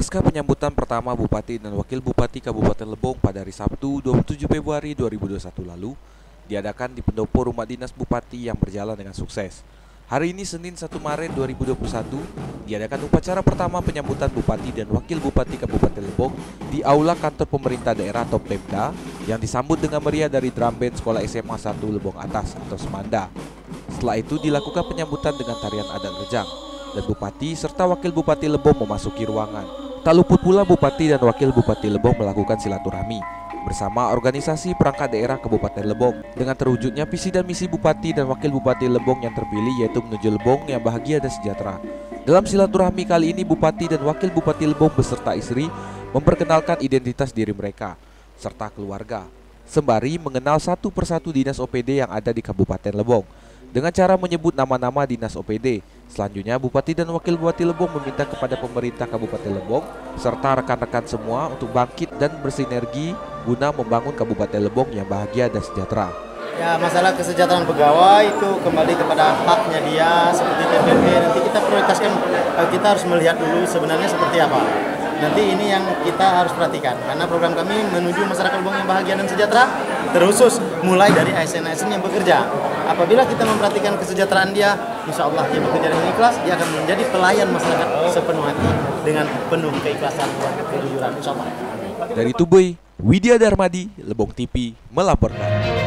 Pasca penyambutan pertama Bupati dan Wakil Bupati Kabupaten Lebong pada hari Sabtu 27 Februari 2021 lalu, diadakan di pendopo Rumah Dinas Bupati yang berjalan dengan sukses. Hari ini Senin 1 Maret 2021, diadakan upacara pertama penyambutan Bupati dan Wakil Bupati Kabupaten Lebong di Aula Kantor Pemerintah Daerah atau Pemda yang disambut dengan meriah dari drum band Sekolah SMA 1 Lebong Atas atau Semanda. Setelah itu dilakukan penyambutan dengan tarian adat rejang, dan Bupati serta Wakil Bupati Lebong memasuki ruangan. Tak luput pula Bupati dan Wakil Bupati Lebong melakukan silaturahmi bersama organisasi perangkat daerah Kabupaten Lebong dengan terwujudnya visi dan misi Bupati dan Wakil Bupati Lebong yang terpilih, yaitu menuju Lebong yang bahagia dan sejahtera. Dalam silaturahmi kali ini, Bupati dan Wakil Bupati Lebong beserta istri memperkenalkan identitas diri mereka serta keluarga, sembari mengenal satu persatu dinas OPD yang ada di Kabupaten Lebong dengan cara menyebut nama-nama dinas OPD. Selanjutnya, Bupati dan Wakil Bupati Lebong meminta kepada pemerintah Kabupaten Lebong serta rekan-rekan semua untuk bangkit dan bersinergi guna membangun Kabupaten Lebong yang bahagia dan sejahtera. Ya, masalah kesejahteraan pegawai itu kembali kepada haknya dia seperti TPP. Nanti kita prioritaskan, kita harus melihat dulu sebenarnya seperti apa. Nanti ini yang kita harus perhatikan, karena program kami menuju masyarakat Lebong yang bahagia dan sejahtera terkhusus mulai dari ASN-ASN yang bekerja. Apabila kita memperhatikan kesejahteraan dia, insya Allah dia bekerja dengan ikhlas, dia akan menjadi pelayan masyarakat sepenuh hati dengan penuh keikhlasan dan kejujuran, insya Allah. Dari Tubei, Widya Darmadi, Lebong TV melaporkan.